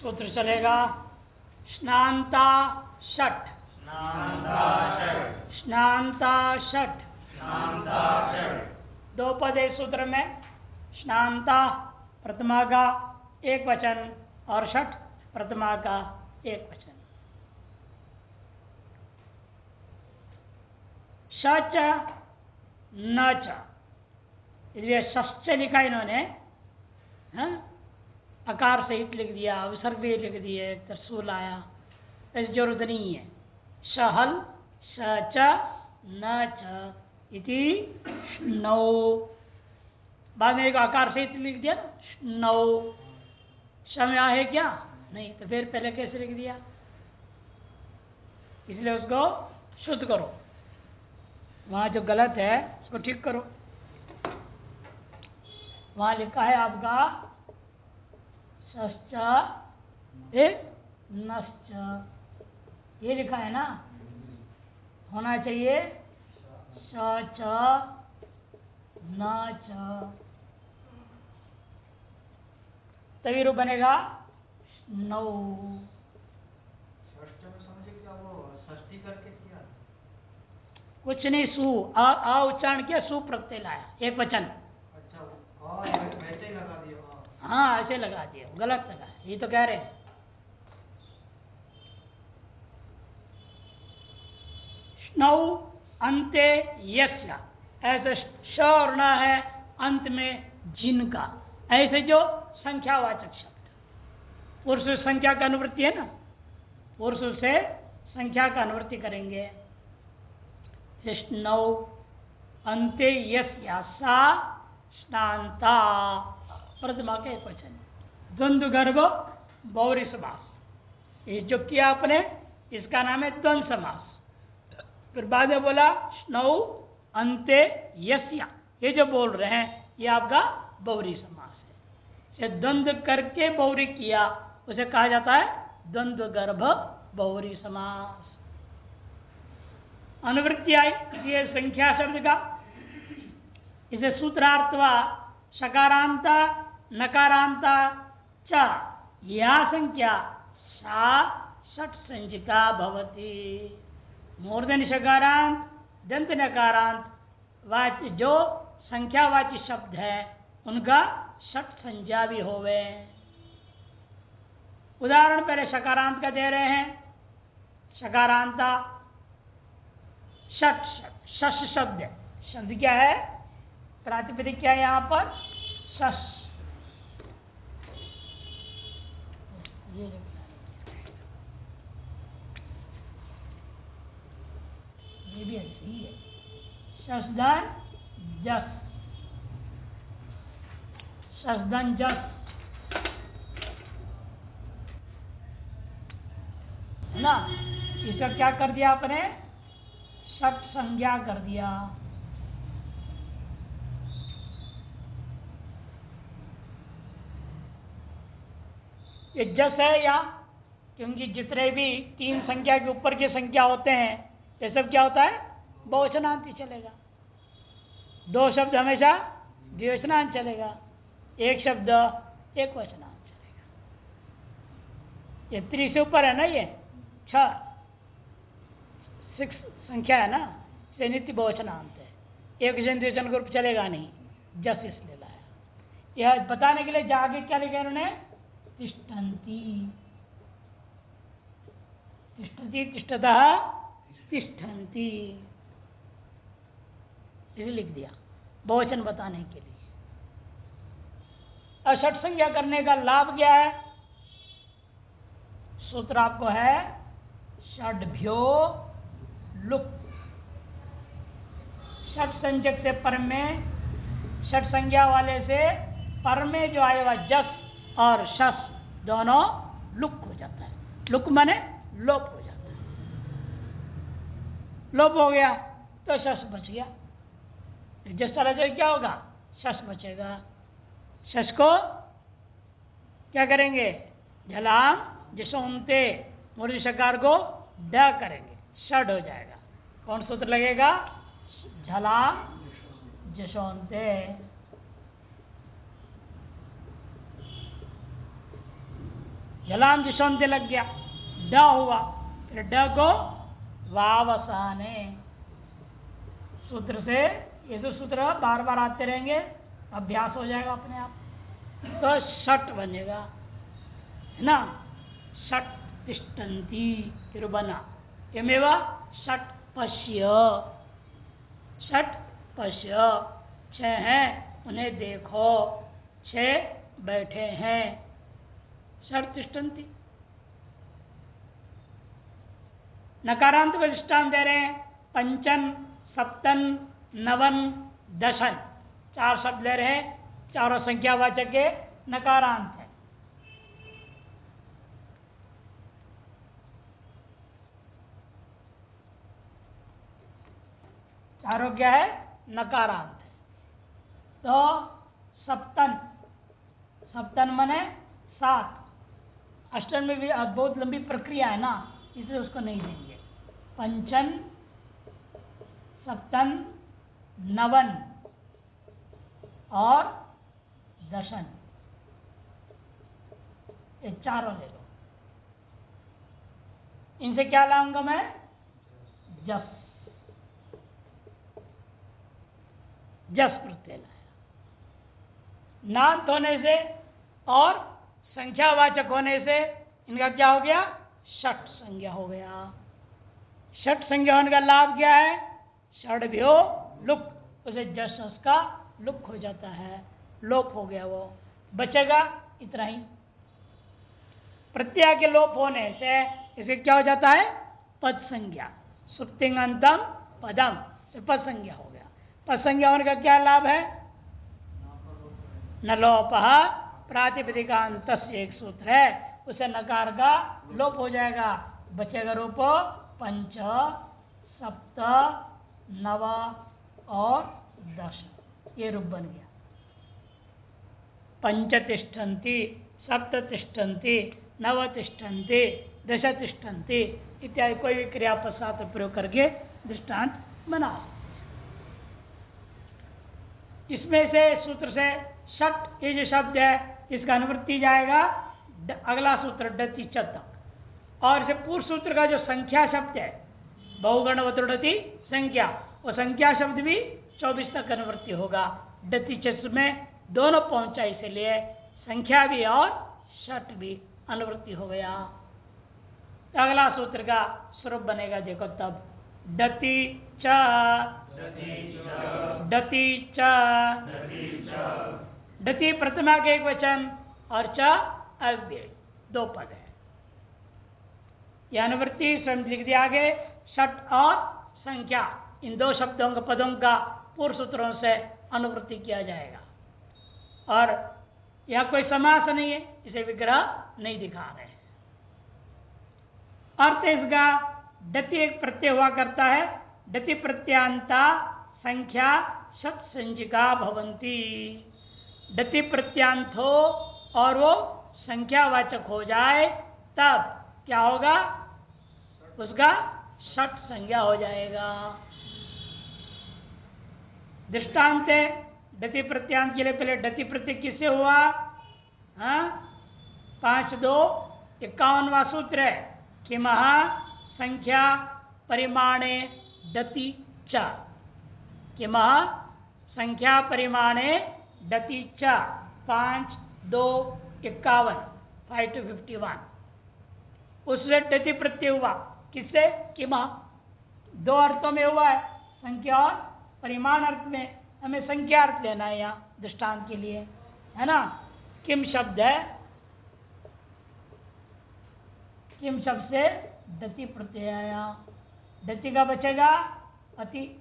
सूत्र चलेगा स्नान्ता षट स्नान्ता षट। दो पद है सूत्र में, स्नान्ता प्रथमा का एक वचन और षट प्रथमा का एक वचन। सच न च, इसलिए सच लिखा इन्होंने, अकार सहित लिख दिया, विसर्ग भी लिख दिए, तरसूल आया, ऐसी जरूरत नहीं है। सहल सच न च इति स्नौ, बाद में एक आकार सहित लिख दिया स्नौ। समय है क्या? नहीं, तो फिर पहले कैसे लिख दिया? इसलिए उसको शुद्ध करो, वहां जो गलत है उसको ठीक करो। वहां लिखा है आपका सश्च नश्च, ये लिखा है ना, होना चाहिए सच न च, तभी रूप बनेगा नौ। षष्ठी करके किया कुछ नहीं, सु आ उच्चारण किया, सु प्रत्यय लाया, एक वचन। अच्छा, वैसे ही लगा दिया। हाँ ऐसे लगा दिया, गलत लगा, ये तो कह रहे हैं। स्नौ अंते यस्य, ऐसे श और न है अंत में जिनका, ऐसे जो संख्यावाचक शब्द, पुरुष संख्या का अनुवृत्ति है ना, पुरुष से संख्या का अनुवृत्ति करेंगे। स्नौ अंते यस्य सा स्नान्ता, प्रथमा के एक वचन, द्वंद्व गर्भ बहुरी समास। ये जो किया आपने इसका नाम है द्वंद्व समास। फिर बाद में बोला स्नौ अंते यस्य, ये जो बोल रहे हैं ये आपका बहुरी समास है। द्वंद्व करके बहुरी किया उसे कहा जाता है द्वंद्व गर्भ बहुरी समास। अनुवृत्ति आई ये संख्या शब्द का, इसे सूत्रार्थ हुआ सकारांता नकारांता च, यह संख्या सा षट संचिता भवति। मूर्धन्य शकारांत दंत नकारांत वाच्य जो संख्यावाची शब्द है उनका षट संज्ञा भी होवे। उदाहरण पहले सकारांत का दे रहे हैं, सकारांता षट शश शब्द है, शब्द क्या है? प्रातिपदिक क्या है यहां पर? शश। ये भी ऐसे ही है, शशदन जस, शशदन जस है ना। इसका क्या कर दिया आपने? षट संज्ञा कर दिया। ये जस है या, क्योंकि जितने भी तीन संख्या के ऊपर की संख्या होते हैं ये सब क्या होता है? बहुवचनांत ही चलेगा। दो शब्द हमेशा द्विवचनांत चलेगा, एक शब्द एक वचनांत चलेगा। ये 3 से ऊपर है ना, ये 6 संख्या है ना, से नित्य बहुवचनांत है, एक वचन द्विवचन ग्रुप चलेगा नहीं, जस इसलिए लाया। यह बताने के लिए आगे क्या लिखा उन्होंने? तिष्ठन्ति, तिष्ठति तिष्ठतः तिष्ठन्ति, इसे लिख दिया बहुवचन बताने के लिए। और षट संज्ञा करने का लाभ क्या है? सूत्र आपको है षड्भ्यो लुक। षट संज्ञक से पर में, षट संज्ञा वाले से पर में जो आएगा जस और शस दोनों लुक हो जाता है। लुक माने लोप हो जाता है, लोप हो गया तो शस बच गया। जिस तरह से क्या होगा? शस बचेगा। शस को क्या करेंगे? झलाम जसोंते, मूर्ध शकार को ड करेंगे, षड हो जाएगा। कौन सूत्र लगेगा? झलाम जसोंते। जलाम जिशोंते लग गया, ड हुआ, फिर ड को वावसाने सूत्र से, ये तो सूत्र बार बार आते रहेंगे, अभ्यास हो जाएगा अपने आप, तो षट बनेगा, है ना। षट तिष्ठन्ति फिर बना, यमेव षट पश्य, षट पश्य, छह हैं उन्हें देखो, छह बैठे हैं, षट तिष्ठन्ति। नकारांत को दृष्टांत दे रहे हैं, पंचन, सप्तन, नवन, दशन, चार शब्द ले रहे हैं, चारों संख्यावाचक के नकारांत है। चारों क्या है? नकारांत है। तो सप्तन, सप्तन माने सात, अष्टन में भी बहुत लंबी प्रक्रिया है ना, इसलिए उसको नहीं देंगे। पंचन, सप्तन, नवन और दशन, ये चारों ले लो। इनसे क्या लाऊंगा मैं? जस, जस प्रत्यय लाया। नांत होने से और संख्यावाचक होने से इनका क्या हो गया? षट संज्ञा हो गया। षट संज्ञा होने का लाभ क्या है? षड्भ्यो लुक, उसे जस का लुक हो जाता है, लोप हो गया, वो बचेगा इतना ही। प्रत्यय के लोप होने से इसे क्या हो जाता है? पद संज्ञा, सुप्तिंगंतम पदम, पद संज्ञा हो गया। पद संज्ञा होने का क्या लाभ है? न लोप, प्रातिपदिकांत एक सूत्र है, उसे नकार का लोप हो जाएगा, बचेगा रूप पंच, सप्त, नव और दश, ये रूप बन गया। पंच तिष्ठन्ति, सप्त तिष्ठन्ति, नव तिष्ठन्ति, दश तिष्ठन्ति इत्यादि कोई भी क्रियापद साथ प्रयोग करके दृष्टांत बना। इसमें से सूत्र से षट, ये जो शब्द है इसका अनुवृत्ति जाएगा अगला सूत्र डति च तक, और इसे पूर्व सूत्र का जो संख्या शब्द है बहुगण वतुड़ति संख्या, वो संख्या शब्द भी 24 तक अनुवृत्ति होगा। डति च में दोनों पहुंचा, इसलिए संख्या भी और षट भी अनुवृत्ति हो गया। अगला सूत्र का स्वरूप बनेगा, देखो तब, डति च, डति च, डति प्रथमा के एक वचन और च अव्यय, दो पद है। यह अनुवृत्ति स्वयं लिख दिया आगे, षट और संख्या, इन दो शब्दों का पदों का पूर्व सूत्रों से अनुवृत्ति किया जाएगा। और यह कोई समास नहीं है, इसे विग्रह नहीं दिखा रहे हैं। अर्थ इसका, डति एक प्रत्यय हुआ करता है, डति प्रत्यांता संख्या शत संजिका भवंती। डति प्रत्यांत हो और वो संख्यावाचक हो जाए तब क्या होगा? उसका षट संज्ञा हो जाएगा। दृष्टांत है डति प्रत्यांत के लिए, पहले डति प्रत्यय किससे हुआ? 5-2-51वां सूत्र है कि महा संख्या परिमाणे डति च, कि महा संख्या परिमाणे डति च, 5-2-51, 5-51, उससे डति प्रत्यय हुआ। किससे? कि महा, दो अर्थों में हुआ है, संख्या और परिमाण अर्थ में। हमें संख्या अर्थ लेना है यहाँ दृष्टांत के लिए, है ना। किम शब्द है, किम शब्द से डति प्रत्यय आया, डति का बचेगा अति,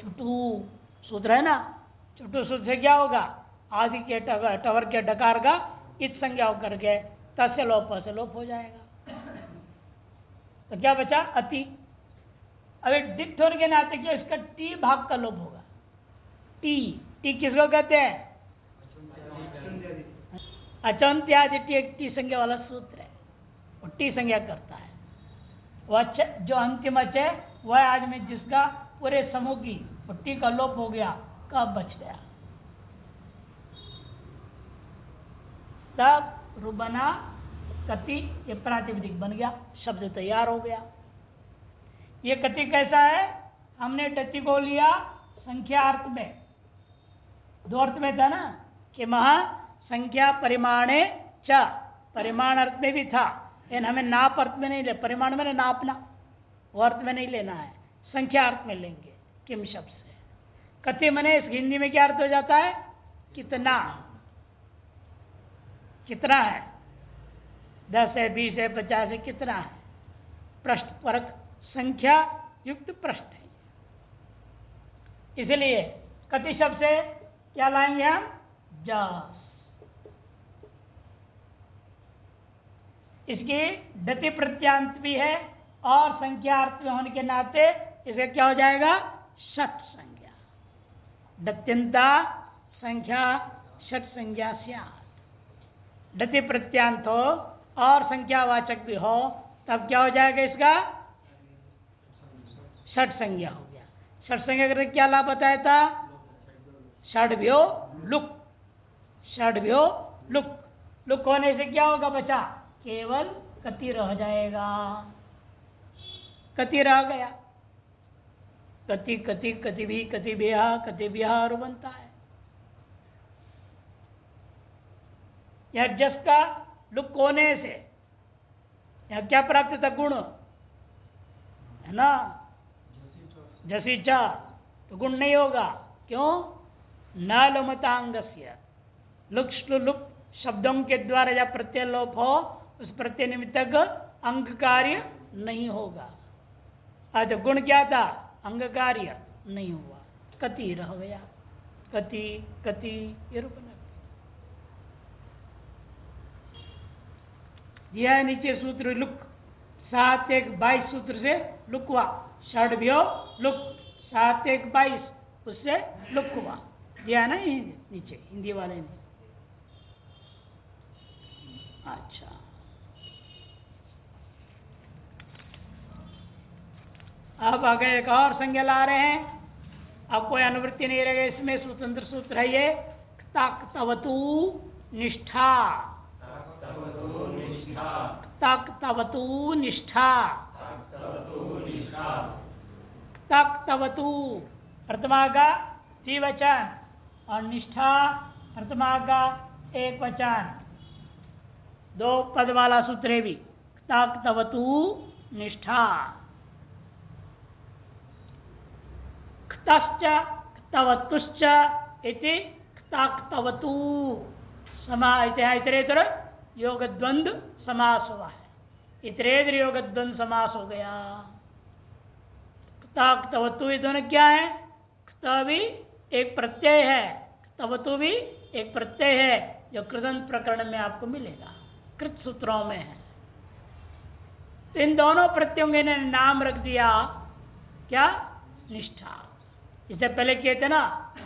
चुटू सूत्र है ना, चुटू सूत्र से क्या होगा? आदि के टवर के डकार का इत संज्ञा होकर के तस्य लोप से लोप हो जाएगा। तो क्या बचा? अति। अभी डिक्ट होने के नाते क्या इसका टी भाग का लोप होगा। टी, टी किसको कहते हैं? अचंत्यादि टी, एक टी संज्ञा वाला सूत्र है, वो टी संज्ञा करता है। वह जो अंतिम अच है वह आज में जिसका पूरे समूह की टी का लोप हो गया, कब बच गया? तब रुबना कति ये प्रातिपदिक बन गया, शब्द तैयार हो गया। ये कति कैसा है? हमने टति को लिया संख्या अर्थ में, दो अर्थ में था ना कि महा संख्या परिमाणे च, परिमाण अर्थ में भी था, लेकिन हमें नाप अर्थ में नहीं ले, परिमाण में नापना, वो अर्थ में नहीं लेना है, संख्या अर्थ में लेंगे किम शब्द से। कति मने इस हिंदी में क्या अर्थ हो जाता है? कितना, कितना है, 10 है, 20 है, 50 है, कितना है, प्रश्न परक संख्या युक्त प्रश्न है। इसलिए कति शब्द से क्या लाएंगे हम? जस। इसकी डति प्रत्यांत भी है और संख्या अर्थ में होने के नाते इसे क्या हो जाएगा? षट संज्ञा। डत्यंता संख्या षट संज्ञा स्यात्। डति प्रत्यांत हो और संख्यावाचक भी हो तब क्या हो जाएगा? इसका षट संज्ञा हो गया। षट संज्ञा करके क्या लाभ बताया था? षड्भ्यो लुक, षड्भ्यो लुक। लुक होने से क्या होगा? बचा केवल कति रह जाएगा, कति रह गया। कति कति कति भी, कति बिहा, कति बिहार बनता है। यह जस का लुक होने से यह क्या प्राप्त था? गुण है ना, जसी चा, तो गुण नहीं होगा। क्यों? न लुमतांगस्य, लुक श्लुक शब्दों के द्वारा जब प्रत्यय लोप हो उस प्रत्यय निमित्तक अंग कार्य नहीं होगा। आज गुण क्या था? अंग कार्य नहीं हुआ, कति रह गया। कति कति ये रूप दिया है नीचे सूत्र लुक, 7 1 22 सूत्र से लुक हुआ। षड्भ्यो लुक, 7 1 22 उससे लुक हुआ, दिया है ना नीचे हिंदी वाले ने। अच्छा, अब आगे एक और संज्ञा ला रहे हैं। अब कोई अनुवृत्ति नहीं रहेगा इसमें, स्वतंत्र सूत्र है ये। तक्तवतु निष्ठा, तक्तवतु निष्ठा, तक्तवतु प्रथमा का द्विवचन और निष्ठा प्रथमा का एक वचन, दो पद वाला सूत्र है भी। तक्तवतु निष्ठा। क्तश्च क्तवतुश्च इति क्तवतु समा इतरेतर योग द्वंद्व समास हुआ है। इतरेतर योग द्वंद्व समास हो गया। क्तवतु ये दोनों क्या है? क्त भी एक प्रत्यय है, क्तवतु भी एक प्रत्यय है, जो कृदंत प्रकरण में आपको मिलेगा, कृत सूत्रों में है। तो इन दोनों प्रत्ययों ने नाम रख दिया क्या? निष्ठा। इससे पहले किए थे ना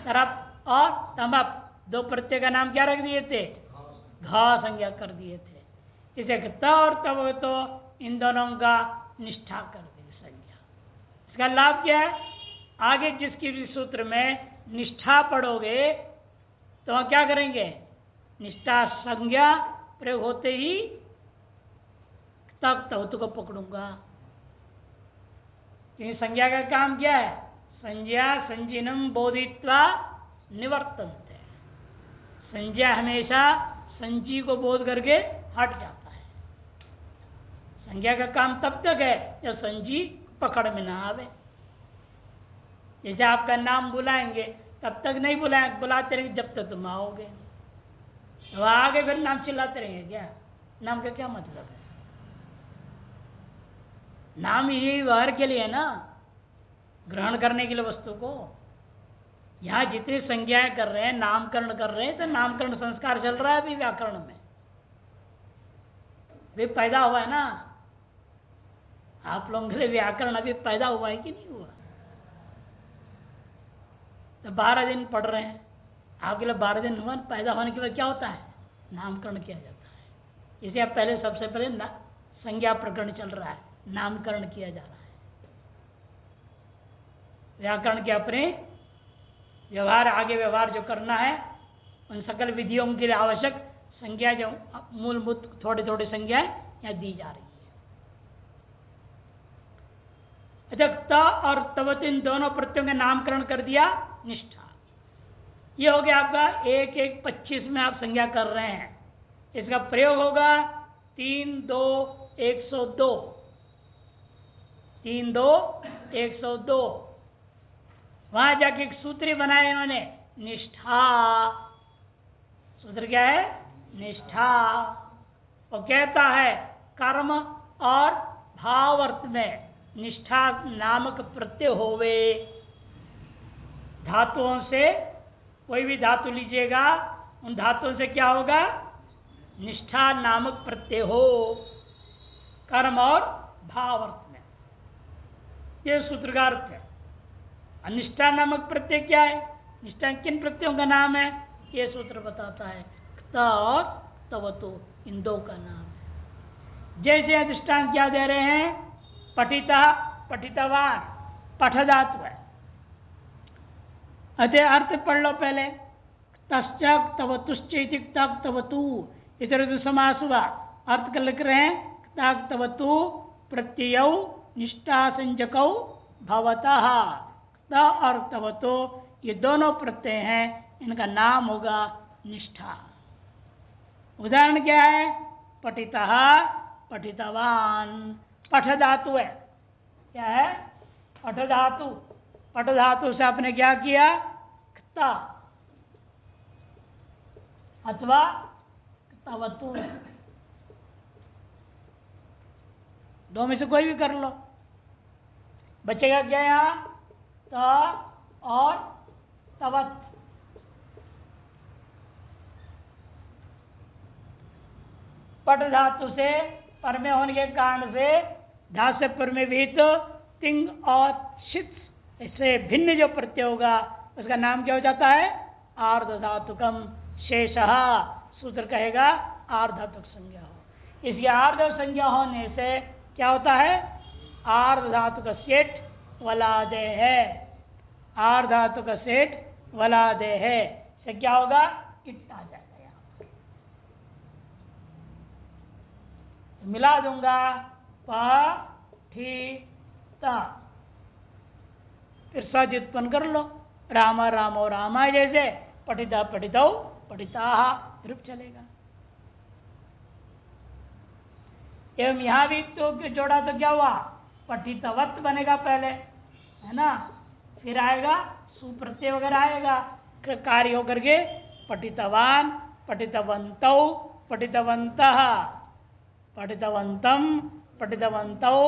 तरप और तमप, दो प्रत्यय का नाम क्या रख दिए थे? घा संज्ञा कर दिए थे। इसे त और तब तो इन दोनों का निष्ठा कर दी संज्ञा। इसका लाभ क्या है? आगे जिसकी भी सूत्र में निष्ठा पढ़ोगे तो हम क्या करेंगे? निष्ठा संज्ञा प्रयोग होते ही तक तवतु को पकड़ूंगा। क्योंकि संज्ञा का काम क्या है? संज्ञा संजीनम बोधित्वा निवर्तन्ते। संज्ञा हमेशा संजी को बोध करके हट जाता है। संज्ञा का काम तब तक है जब संजी पकड़ में ना आवे। जैसे आपका नाम बुलाएंगे तब तक नहीं बुलाते रहेंगे जब तक तुम आओगे। तो आगे फिर नाम चिल्लाते रहेंगे क्या? नाम का क्या मतलब है? नाम यही व्यवहार के लिए है ना, ग्रहण करने के लिए वस्तु को। यहां जितनी संज्ञाएं कर रहे हैं, नामकरण कर रहे हैं, तो नामकरण संस्कार चल रहा है अभी व्याकरण में, भी पैदा हुआ है ना। आप लोगों के लिए व्याकरण अभी पैदा हुआ है कि नहीं हुआ? तो 12 दिन पढ़ रहे हैं, आपके लिए 12 दिन हुआ। पैदा होने के बाद क्या होता है? नामकरण किया जाता है। इसे आप पहले सबसे पहले संज्ञा प्रकरण चल रहा है, नामकरण किया जा रहा है। व्याकरण के अपने व्यवहार, आगे व्यवहार जो करना है, उन सकल विधियों के लिए आवश्यक संज्ञा जो मूलभूत थोड़ी थोड़ी संज्ञाएं यहाँ दी जा रही है। अच्छा, त और तवत इन दोनों प्रत्ययों का नामकरण कर दिया निष्ठा। ये हो गया आपका 1-1-25 में आप संज्ञा कर रहे हैं। इसका प्रयोग होगा 3-2-102, 3-2-102। वहां जाके एक सूत्र बनाए इन्होंने निष्ठा। सूत्र क्या है? निष्ठा। वो कहता है कर्म और भाव अर्थ में निष्ठा नामक प्रत्यय होवे। धातुओं से कोई भी धातु लीजिएगा, उन धातुओं से क्या होगा? निष्ठा नामक प्रत्यय हो, कर्म और भाव अर्थ में। यह सूत्र का अर्थ है। अनिष्ठा नामक प्रत्यय क्या है? निष्ठा किन प्रत्ययों का नाम है? यह सूत्र बताता है। त और तवतो इन दो का नाम है। जैसे अधिष्ठान क्या दे रहे हैं? पठिता, पठितवान, पठ धातु है। अतः अर्थ पढ़ लो पहले। तश्चक तवतुश्च तक तवतु, इधर समास हुआ। अर्थ का लिख रहे हैं तक तवतु प्रत्ययौ निष्ठा संजकौ भवतः। त और तवतो ये दोनों प्रत्यय हैं, इनका नाम होगा निष्ठा। उदाहरण क्या है? पठितः, पठितवान। पठ धातु है। क्या है? पठ धातु। पठ धातु से आपने क्या किया? क्ता अथवा तवतु, दो में से कोई भी कर लो। बचेगा क्या यहां? त और तवत। पट धातु से पर में होने के कारण से धातु से पर में भी तो तिंग और शित, इससे भिन्न जो प्रत्यय होगा उसका नाम क्या हो जाता है? आर्ध धातुकम शेषः। सूत्र कहेगा आर्ध धातुक संज्ञा हो। इसकी आर्ध संज्ञा होने से क्या होता है? आर्ध धातु का सेठ वलादे है। आर्ध धातु का सेठ वलादे है से क्या होगा? इट आ जाएगा। यहाँ मिला दूंगा प ठी ता, फिर सज उत्पन्न कर लो। रामा रामो रामा, जैसे पठिता पठितौ पठिता रूप चलेगा। एवं यहां भी तो जोड़ा तो क्या हुआ? पठितवत बनेगा पहले, है ना? फिर आएगा सुप्रत्यय वगैरह आएगा, कार्य होकर के पठितवान, पठितवन्तौ, पठितवन्तः, पठितवन्तं, पठितवन्तौ,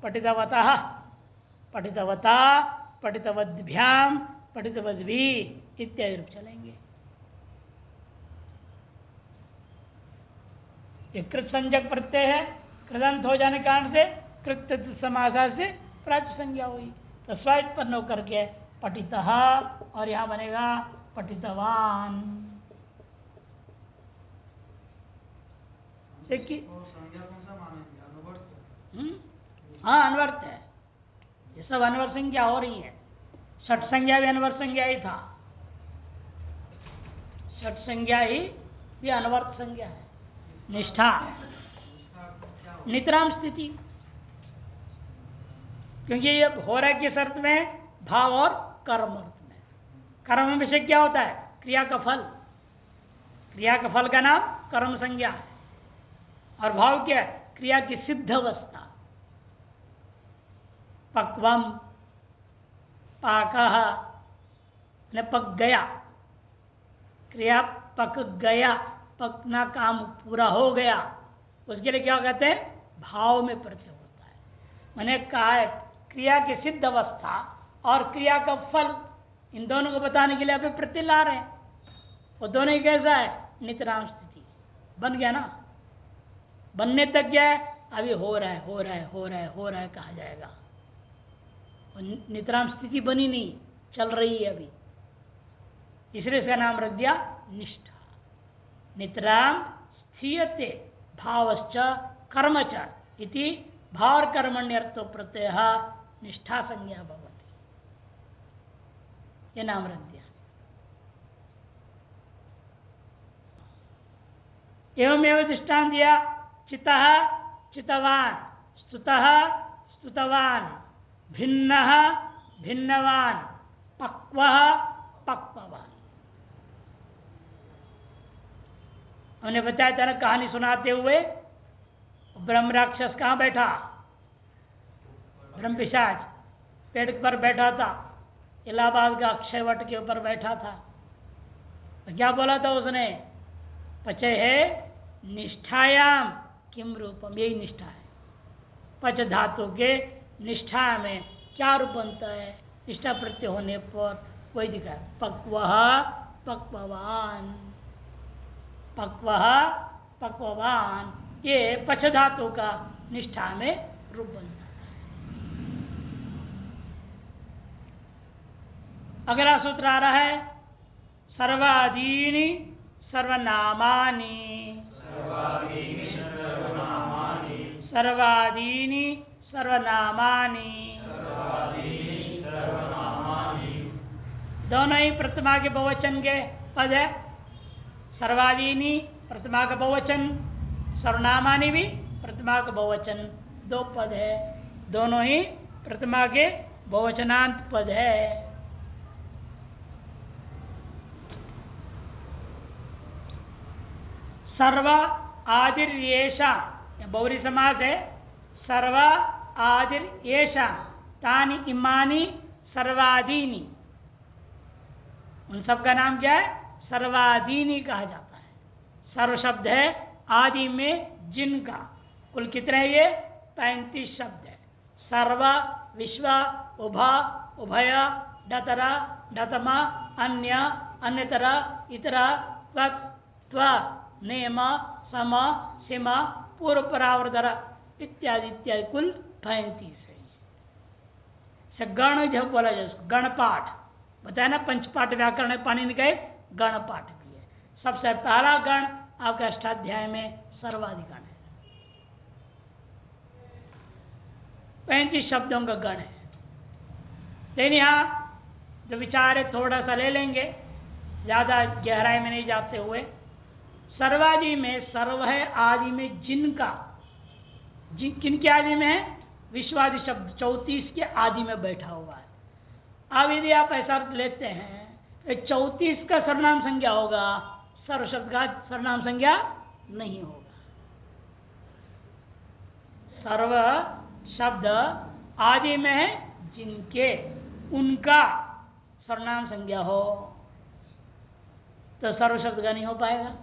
पठितवतः, पठितवता, पठितवद्भ्याम, पठितवद्भिः इत्यादि रूप चलेंगे। ये कृत संज्ञक प्रत्यय है। कृदंत हो जाने के कारण से कृत समासा से प्राच्य संज्ञा हुई, तो स्वयं होकर के पठितः और यहां बनेगा पठितवान। हाँ, अनवर्त है। ये सब अनवर्त संज्ञा हो रही है। षट संज्ञा भी अनवर्त संज्ञा ही था। षट संज्ञा ही भी अनवर्त संज्ञा है। निष्ठा नितराम स्थिति, क्योंकि ये हो रहा है किस अर्थ में? भाव और कर्म अर्थ में। कर्म विषय क्या होता है? क्रिया का फल। क्रिया का फल का नाम कर्म संज्ञा है। और भाव क्या है? क्रिया की सिद्ध अवस्था। पक्वम, पाकः, पक गया। क्रिया पक गया, पकना काम पूरा हो गया, उसके लिए क्या कहते हैं? भाव में प्रत्यय होता है। मैंने कहा है क्रिया की सिद्ध अवस्था और क्रिया का फल, इन दोनों को बताने के लिए आप प्रत्यय ला रहे हैं। वो दोनों ही कैसा है? नितराम स्थिति। बन गया ना? बनने तक क्या है? अभी हो रहा है, हो रहा है, हो रहा है, हो रहा है कहा जाएगा। नितराम स्थिति बनी नहीं, चल रही है अभी, इसलिए इसका नाम रख दिया निष्ठा। नितराम स्थीयते भावश्च कर्मच इति भाव कर्मण्यर्थो प्रत्यय निष्ठा संज्ञा भवति, ये नाम रख दिया। एवमेव दृष्टांत दिया, चितः चितवान, स्तुतः स्तुतवान, भिन्नः भिन्नवान, पक्वः पक्ववान। हमने बताया था ना, कहानी सुनाते हुए ब्रह्म राक्षस कहाँ बैठा, ब्रह्म पिशाच पेड़ पर बैठा था, इलाहाबाद का अक्षयवट के ऊपर बैठा था। तो क्या बोला था उसने, पचे है निष्ठायाम किम रूपम, यही निष्ठा है। पच धातु के निष्ठा में क्या रूप बनता है, निष्ठा प्रत्यय होने पर वही दिखा, पक्वः पक्ववान, पक्वः पक्ववान, ये पच धातु का निष्ठा में रूप बनता है। अगला सूत्र आ रहा है, सर्वादीनि सर्वनामानि, सर्वादीनि सर्वनामानि, दोनों ही प्रथमा के बहुवचन के पद है। सर्वादीनि प्रथमा का बहुवचन, सर्वनामानि भी प्रथमा का बहुवचन, दो पद है, दोनों ही प्रथमा के बहुवचनांत पद है। सर्व आदिर्येषा, बहुरी समास है, सर्व आदिर्येषा तानि इमानि सर्वादीनि, उन सब का नाम क्या है, सर्वादीनि कहा जाता है। सर्व शब्द है आदि में जिनका, कुल कितने है ये, 35 शब्द है। सर्व, विश्व, उभा, उभय, डतरा, डतमा, अन्य, अन्यतरा, इतरा, त्वत्, त्व, नेम, सम, सीम, पूर्व परावर्तर इत्यादि इत्यादि, कुल 35 है। गण जब बोला जाए उसको गण पाठ बताया ना, पंचपाठ व्याकरण है पाणिनि का, गण पाठ भी है। सबसे पहला गण आपका अष्टाध्याय में सर्वाधिगण है, 35 शब्दों का गण है। लेकिन यहाँ जो विचार है थोड़ा सा ले लेंगे, ज्यादा गहराई में नहीं जाते हुए। सर्वादि में सर्व है, आदि में जिनका, किन के आदि में है, विश्वादि शब्द 34 के आदि में बैठा हुआ है। अब यदि आप ऐसा लेते हैं 34 का सर्वनाम संज्ञा होगा, सर्व शब्द का सर्वनाम संज्ञा नहीं होगा। सर्व शब्द आदि में है जिनके, उनका सर्वनाम संज्ञा हो तो सर्व शब्द का नहीं हो पाएगा।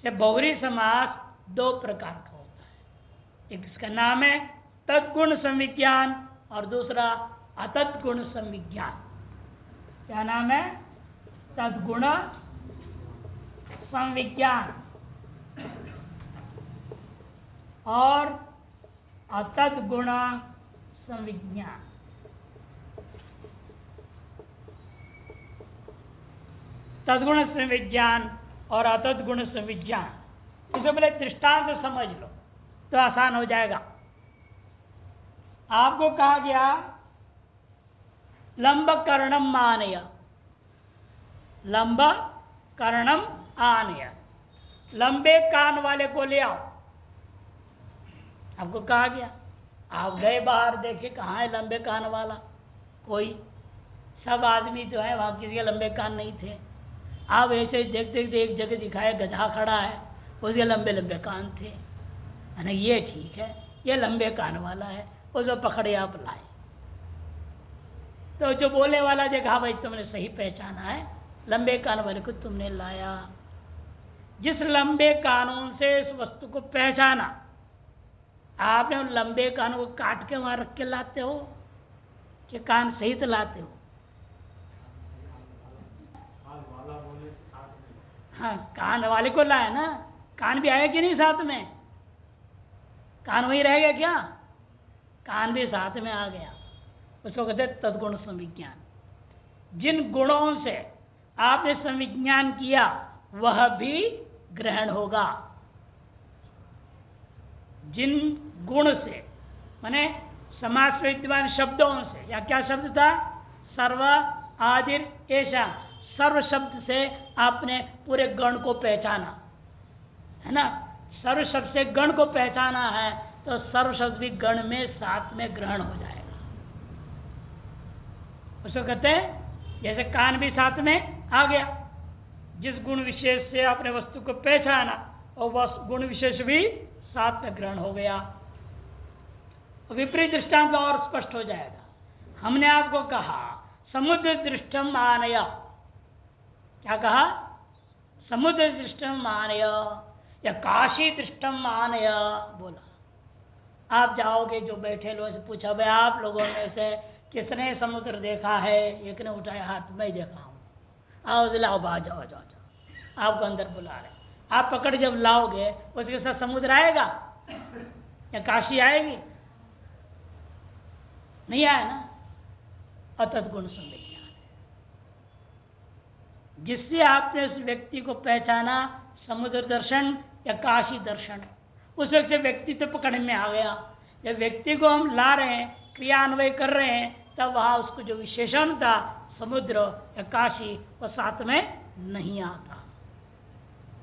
बहुरी समास दो प्रकार का होता है, एक इसका नाम है तद्गुण संविज्ञान और दूसरा अतद्गुण संविज्ञान। क्या नाम है, तद्गुण संविज्ञान और अतद्गुण संविज्ञान। तद्गुण संविज्ञान और अतद्गुण संविज्ञान, इसे पहले दृष्टांत से समझ लो तो आसान हो जाएगा। आपको कहा गया लंब कर्णम आनय, लंब कर्णम आनय, लंबे कान वाले को ले आओ। आपको कहा गया, आप गए बाहर देखे कहाँ है लंबे कान वाला, कोई, सब आदमी जो है वहां किसी के लंबे कान नहीं थे। आप ऐसे देखते देखते एक जगह दिखाए गधा खड़ा है, उसके लंबे लंबे कान थे, अरे ये ठीक है, ये लंबे कान वाला है, उसको पकड़े आप लाए। तो जो बोलने वाला देखा, भाई तुमने सही पहचाना है, लंबे कान वाले को तुमने लाया। जिस लंबे कानून से इस वस्तु को पहचाना, आपने उन लंबे कानों को काट के वहां रख के लाते हो कि कान सहित लाते हो? हाँ, कान वाले को लाया ना, कान भी आया कि नहीं साथ में? कान वही रह गया क्या? कान भी साथ में आ गया। उसको कहते हैं तद्गुण संविज्ञान। जिन गुणों से आपने संविज्ञान किया वह भी ग्रहण होगा। जिन गुण से, माने समास विद्यमान शब्दों से, या क्या शब्द था, सर्व आदिर ऐसा, सर्व शब्द से आपने पूरे गण को पहचाना है ना। सर्व शब्द से गण को पहचाना है तो सर्व शब्द भी गण में साथ में ग्रहण हो जाएगा। उसको कहते हैं जैसे कान भी साथ में आ गया, जिस गुण विशेष से आपने वस्तु को पहचाना और वह गुण विशेष भी साथ में ग्रहण हो गया। विपरीत दृष्टांत और स्पष्ट हो जाएगा। हमने आपको कहा समुद्र दृष्टम आनय, क्या कहा? समुद्र दृष्टम आनय या काशी दृष्टम आनय बोला। आप जाओगे, जो बैठे लोगों से पूछा भाई आप लोगों में से किसने समुद्र देखा है? एक ने उठाया हाथ, मैं देखा हूं। आओ लाओ, बाहर जाओ जाओ जाओ, आपको अंदर बुला रहे। आप पकड़ जब लाओगे उसके साथ समुद्र आएगा या काशी आएगी? नहीं आया ना। अतत गुण संविज्ञान है, जिससे आपने उस व्यक्ति को पहचाना, समुद्र दर्शन या काशी दर्शन, उस वक्त से व्यक्ति तो पकड़ में आ गया। जब व्यक्ति को हम ला रहे हैं, क्रियान्वय कर रहे हैं, तब वहां उसको जो विशेषण था समुद्र या काशी, वो साथ में नहीं आता।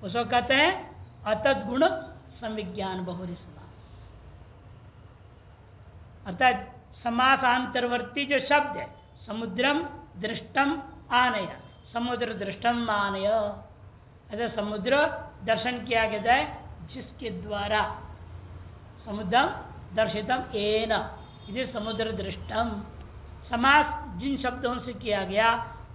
उसको कहते हैं अतत गुण संविज्ञान बहुरी समास। अर्थात समासांतरवर्ती जो शब्द है, समुद्रम दृष्टम आनय, समुद्र दृष्टम आनय, ऐसा समुद्र दर्शन किया गया है जिसके द्वारा, समुद्रम दर्शितम एन, इसे समुद्र दृष्टम। समास जिन शब्दों से किया गया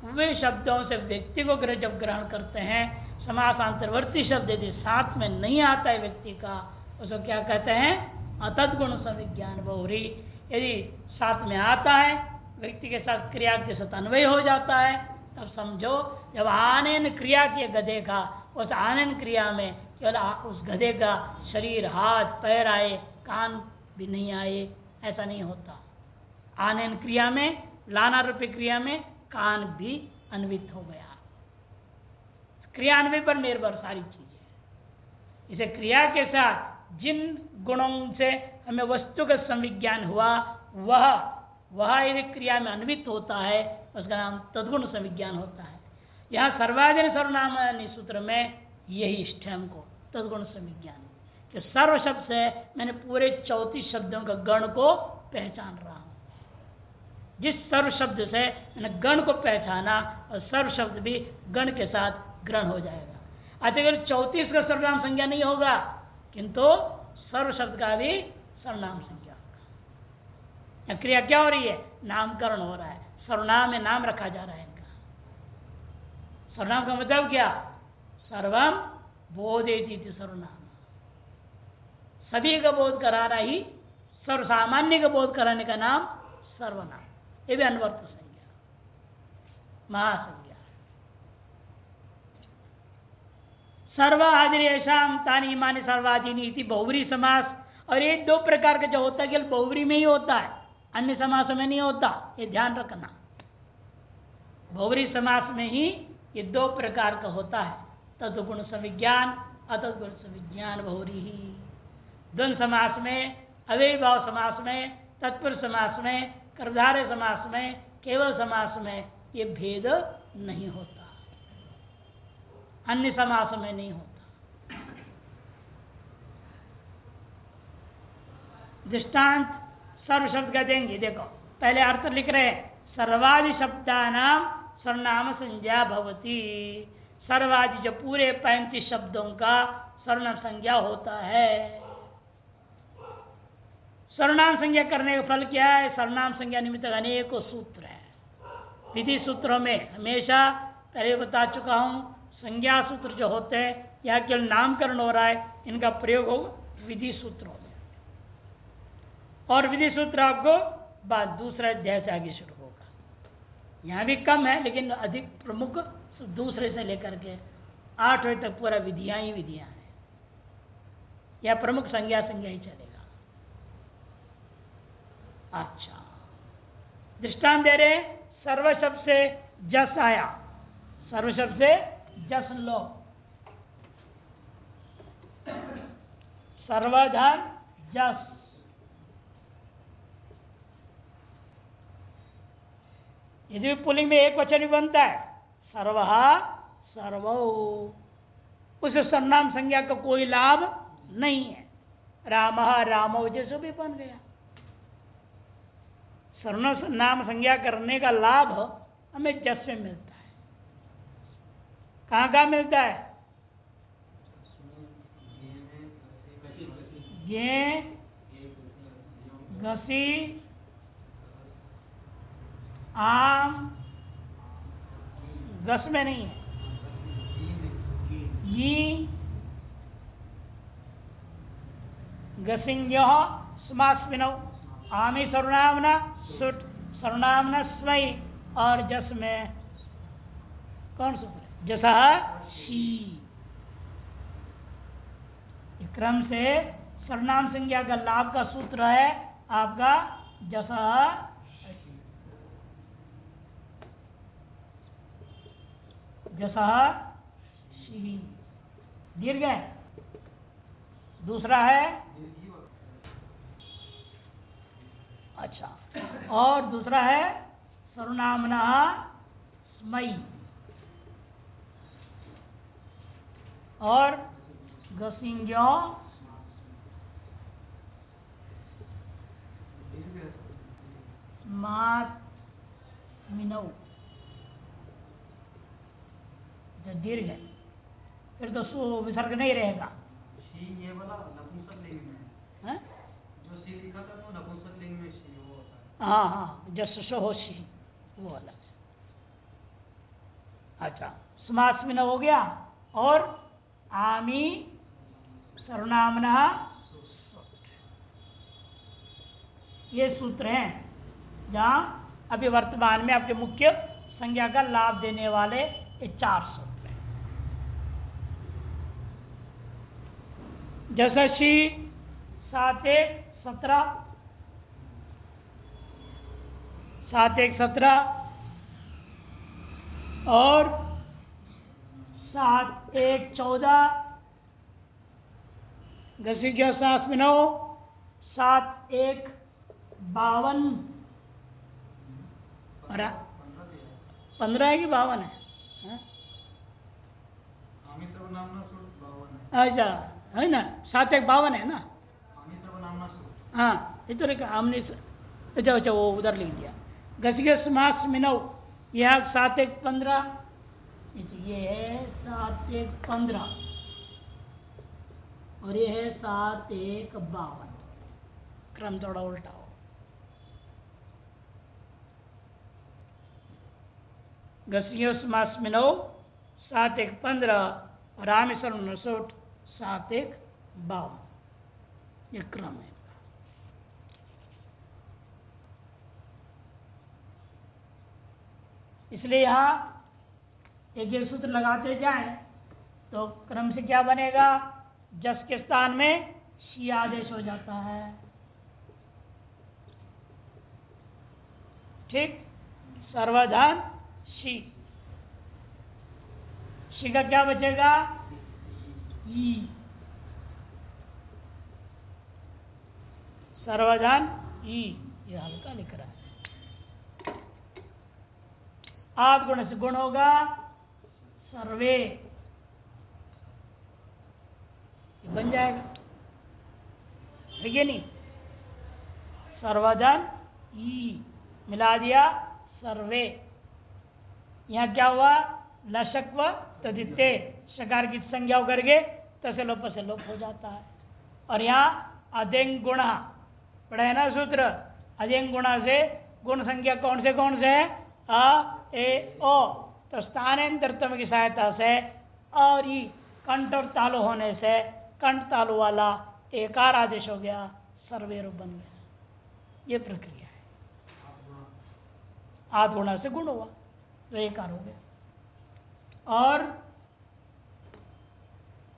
वे शब्दों से व्यक्ति को जब ग्रहण करते हैं, समासांतरवर्ती शब्द यदि साथ में नहीं आता है व्यक्ति का, उसको क्या कहते हैं? अतत गुण संविज्ञान बहुरी। यदि साथ में आता है, व्यक्ति के साथ क्रिया के साथ अन्वय हो जाता है, तब समझो जब आनयन क्रिया की गधे का, उस आनयन क्रिया में केवल उस गधे का शरीर, हाथ पैर आए, कान भी नहीं आए, ऐसा नहीं होता। आनयन क्रिया में, लाना रूपी क्रिया में कान भी अन्वित हो गया। क्रियान्वय पर निर्भर सारी चीजें। इसे क्रिया के साथ जिन गुणों से हमें वस्तु का संविज्ञान हुआ, वह यदि क्रिया में अन्वित होता है, उसका नाम तद्गुण संविज्ञान होता है। यहाँ सर्वाधिन सर्वनाम सूत्र में यही इष्ट है हमको, तद्गुण संविज्ञान, कि सर्व शब्द से मैंने पूरे 34 शब्दों का गण को पहचान रहा हूं। जिस सर्व शब्द से मैंने गण को पहचाना, और सर्व शब्द भी गण के साथ ग्रहण हो जाएगा। अतः 34 का सर्वनाम संज्ञा नहीं होगा, किंतु सर्व शब्द का भी सर्वनाम संज्ञा होगा। क्रिया क्या हो रही है? नामकरण हो रहा है, सर्वनाम में नाम रखा जा रहा है इनका। सर्वनाम का मतलब क्या? सर्वम बोधेति सर्वनाम, सभी का बोध कराना ही, सर्वसामान्य का बोध कराने का नाम सर्वनाम। ये भी अनवर्त संज्ञा, महासंज्ञा। सर्वादिरेशाम तानी मानी सर्वादीनी इति बहुव्री समास। और ये दो प्रकार का जो होता है केवल बहुव्री में ही होता है, अन्य समासों में नहीं होता, ये ध्यान रखना। बहुव्री समास में ही ये दो प्रकार का होता है, तद्गुण संविज्ञान, अतद्गुण संविज्ञान बहुव्री ही। द्वंद्व समास में, अव्ययभाव समास में, तत्पुरुष समास में, कर्मधारय समास में, केवल समास में ये भेद नहीं होता, अन्य समास में नहीं होता। दृष्टांत सर्व शब्द का देंगे। देखो पहले अर्थ लिख रहे हैं, सर्वादि शब्दानाम सर्वनाम संज्ञा भवती। सर्वादि जो पूरे 35 शब्दों का सर्वनाम संज्ञा होता है। सर्वनाम संज्ञा करने का फल क्या है? सर्वनाम संज्ञा निमित्त अनेकों सूत्र है। विधि सूत्रों में हमेशा पहले बता चुका हूं, संज्ञा सूत्र जो होते हैं, यहाँ केवल नामकरण हो रहा है, इनका प्रयोग हो विधि सूत्रों में। और विधि सूत्र आपको बाद दूसरा अध्याय से आगे शुरू होगा। यहाँ भी कम है, लेकिन अधिक प्रमुख दूसरे से लेकर के 8वें तक पूरा विधियां ही विधियां हैं। यह प्रमुख संज्ञा ही चलेगा। अच्छा, दृष्टांत दे रहे, सर्व शब्द से जस आया, सर्व शब्द से जस लो, सर्वधन जस। यदि पुल्लिंग में एक वचन भी बनता है, सर्व सर्वो, उस सर्वनाम संज्ञा का कोई लाभ नहीं है। राम रामो जैसे भी बन गया। सर्वनाम संज्ञा करने का लाभ हमें जस में मिलता है। कहाँ कहाँ मिलता है? ये घसी, आम, घस में नहीं है, ये घसिंग्यो समास्मिनौ, आमी सर्वनामना सुट, सर्वनामना स्वई, और जस में कौन सूत्र है? जसा शी। क्रम से सर्वनाम संज्ञा का लाभ का सूत्र है आपका जसा जसा शी, दीर्घ है। दूसरा है, अच्छा, और दूसरा है सर्वनामना स्मयी, और घसिंग्यो स्मार्ट मिनौ, जो दीर्घ है, फिर तो सु विसर्ग नहीं रहेगा। ये वाला नपुंसकलिंग में है, जो सी लिखा था वो नपुंसकलिंग में सी वो होता है। हाँ हाँ, जस हो सी वो अलग। अच्छा, समासमिन हो गया, और आमी सर्वनामना, ये सूत्र हैं जहां अभी वर्तमान में आपके मुख्य संज्ञा का लाभ देने वाले ये 4 सूत्र हैं। जसशी 7 1 17, 7 1 17, और 7 1 14, घसी गया 7 में 9, 7 1 52, 15 है कि 52 है? अच्छा है ना, 7 1 52 है ना? हाँ, इधर एक आमने, अच्छा अच्छा वो उधर लिख दिया। घसीगे समास मिनौ, यह 7 1 15, ये है 7 1 15, और ये है 7 1 52। क्रम थोड़ा उल्टा हो। घसीगे समास मिनौ 7 1 15, और रामेश्वर 59 7 1 52, ये क्रम है। इसलिए यहां एक एक सूत्र लगाते जाएं तो क्रम से क्या बनेगा? जस के स्थान में शी आदेश हो जाता है। ठीक, सर्वधान शी, शी का क्या बचेगा? ई, सर्वधान ई, ये हल्का लिख रहा है। 8 गुण से गुण होगा सर्वे, बन जाएगा, ठीक है नहीं? सर्वधन ई मिला दिया सर्वे, यहां क्या हुआ? लशक्व तदित्य, शकार की संज्ञा होकर के तसे लोप हो जाता है। और यहाँ अदेंग गुण पढ़ा है ना सूत्र, अदेंग गुणा से गुण संज्ञा कौन से है? अ ए ओ, तो स्थानांतरतम की सहायता से और ई कंठ और तालु होने से कंठ तालु वाला एकार आदेश हो गया, सर्वे रूप बन गया। ये प्रक्रिया है। 8 गुणा से गुण हुआ तो एकार हो गया। और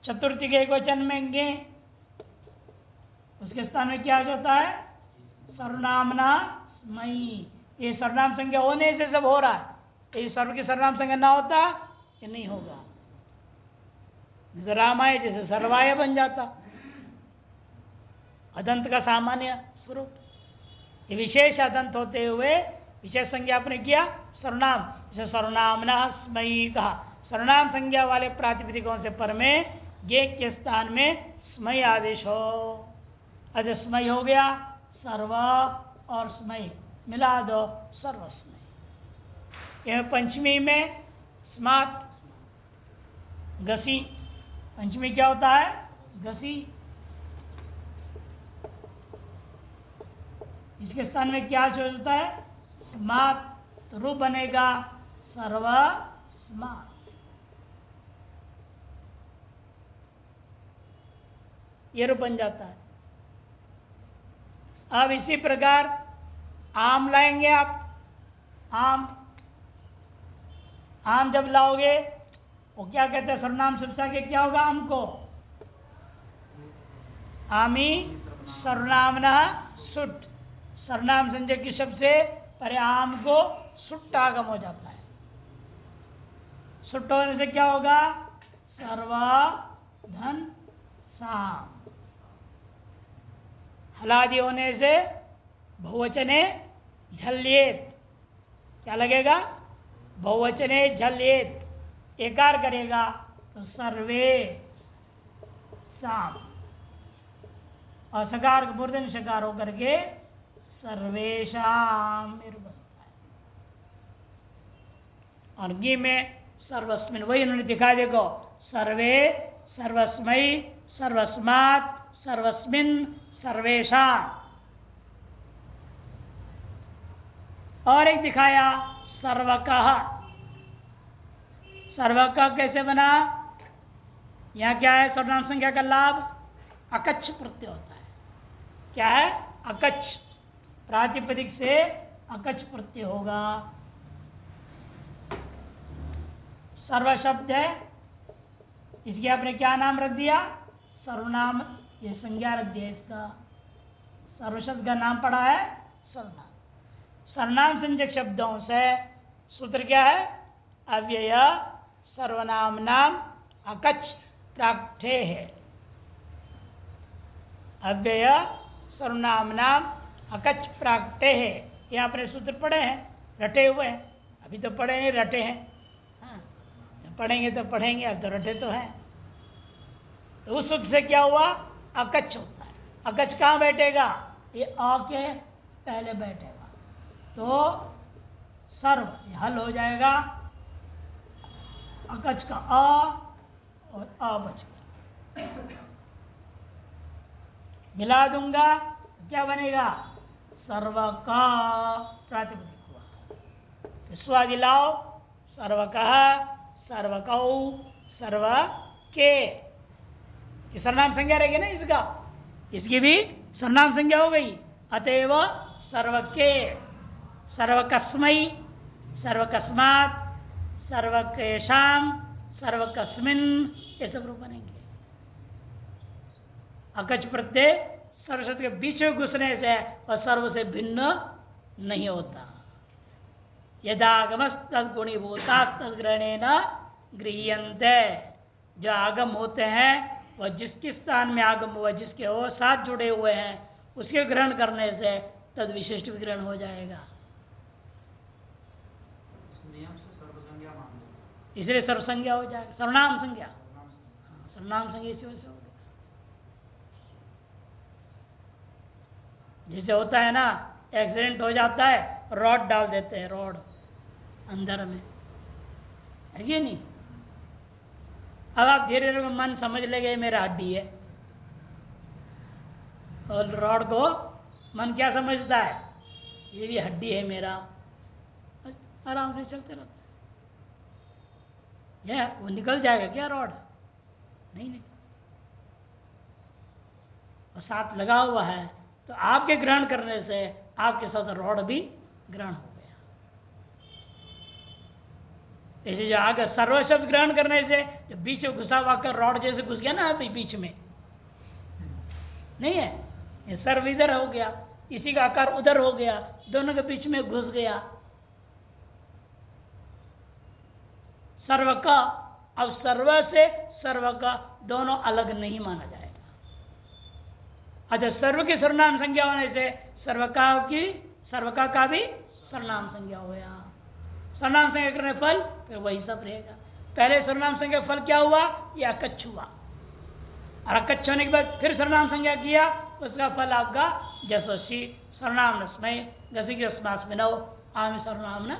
चतुर्थी के एक वचन में गे, उसके स्थान में क्या होता है? सर्वनामना मई। ये सर्वनाम संज्ञा होने से सब हो रहा है। ये सर्व की सर्वनाम संज्ञा ना होता ये नहीं होगा। रामाय जैसे सर्वाय बन जाता, अदंत का सामान्य स्वरूप। ये विशेष अदंत होते हुए विशेष संज्ञा आपने किया सर्वनाम, जैसे सर्वनामना स्मयी कहा, सर्वनाम संज्ञा वाले प्रातिपदिकों से पर में ये के स्थान में स्मय आदेश हो। अच्छा स्मय हो गया, सर्व और स्मय मिला दो, सर्वस्मय। यह पंचमी में स्मात गसी, पंचमी क्या होता है? गसी। इसके स्थान में क्या चोज होता है? स्मात, तो रूप बनेगा सर्व स्मात। ये रूप बन जाता है। अब इसी प्रकार आम लाएंगे आप, आम, आम जब लाओगे वो क्या कहते हैं? सर्वनाम सुरक्षा के क्या होगा? आम को आमी सर्वनामना सुट, सर्वनाम संजय की शब्द से परे आम को सुट्ट आगम हो जाता है। सुट्ट होने से क्या होगा? सर्वधन साम। हलादि होने से बहुवचने झल्येत, क्या लगेगा? बहुवचने झल्येत। एकार करेगा तो सर्वे साम, और सकार मूर्धन शकार होकर के सर्वेशाम बनता है। और गी में सर्वस्मिन, वही उन्होंने दिखा, देखो सर्वे, सर्वस्मयी, सर्वस्मात्, सर्वस्मिन, सर्वेशाम। और एक दिखाया सर्वकः। सर्वकः कैसे बना? यहां क्या है? सर्वनाम संज्ञा का लाभ अकच्छ प्रत्यय होता है। क्या है? अकच्छ, प्रातिपदिक से अकच्छ प्रत्यय होगा। सर्व शब्द है, इसके आपने क्या नाम रख दिया? सर्वनाम, ये संज्ञा रख दिया इसका। सर्व शब्द का नाम पड़ा है सर्वनाम। सर्वनाम संज्ञक शब्दों से सूत्र क्या है? अव्यय सर्वनाम नाम अकच्छ प्राक्ठे है। अव्यय सर्वनाम नाम अकच्छ प्राक्टे है। ये आपने सूत्र पढ़े हैं, रटे हुए हैं। अभी तो पढ़े नहीं, रटे हैं। हाँ, पढ़ेंगे तो पढ़ेंगे, अब तो रटे तो हैं। तो उस सूत्र से क्या हुआ? अकच्छ होता है। अकच्छ कहाँ बैठेगा? ये अ के पहले बैठेगा, तो सर्व हल हो जाएगा। अकच्छ का अ और अ बच गया, मिला दूंगा क्या बनेगा? सर्व का प्रातिपदिक हुआ। स्वादि लाओ, सर्व कहा, सर्व कौ, सर्व के। सर्वनाम संज्ञा रहेगी ना इसका, इसकी भी सर्वनाम संज्ञा हो गई। अतएव सर्व के, सर्व कस्मै, सर्व कस्मात्, सर्व केशाम, सर्व कस्मिन, ये सब रूप बनेंगे। अकच्छ प्रत्यय सर्व शब्द के बीच में घुसने से वह सर्व से भिन्न नहीं होता। यदागमस्त गुणीभूता तद्ग्रहणेन गृह्यन्ते। जो आगम होते हैं वह जिसके स्थान में आगम हुआ, जिसके वो साथ जुड़े हुए हैं, उसके ग्रहण करने से तद विशिष्ट ग्रहण हो जाएगा। इसलिए सर्वसंज्ञा हो जाएगा, सर्वनाम संज्ञा। सर्वनाम संज्ञा इसी वजह से हो गया। जैसे होता है ना, एक्सीडेंट हो जाता है, रॉड डाल देते हैं, रॉड अंदर में है कि नहीं। अब आप धीरे धीरे मन समझ लेंगे मेरा हड्डी है, और रॉड को मन क्या समझता है? ये भी हड्डी है मेरा, आराम से चलते रहता है। वो निकल जाएगा क्या रॉड? नहीं नहीं, और साथ लगा हुआ है, तो आपके ग्रहण करने से आपके साथ रॉड भी ग्रहण हो गया। ऐसे जो आगे सर्व शब्द ग्रहण करने से जो बीच में घुसा हुआ कर रॉड जैसे घुस गया ना अभी बीच में, नहीं है, ये सर्व इधर हो गया, इसी का आकार उधर हो गया, दोनों के बीच में घुस गया सर्व का। अब सर्व से सर्व का दोनों अलग नहीं माना जाएगा। अच्छा, सर्व की सर्वनाम संज्ञा होने से सर्वका की सर्वका का भी सर्वनाम संज्ञा हो गया। सर्वनाम संज्ञा करने फल फिर वही सब रहेगा। पहले सर्वनाम संज्ञा फल क्या हुआ, यह अकच्छ हुआ, और अकच्छ होने के बाद फिर सर्वनाम संज्ञा किया, उसका फल आपका जसोसी सर्वनाम नस्मय, जैसे कि अस्मास्मिनौ आम सर्वनाम न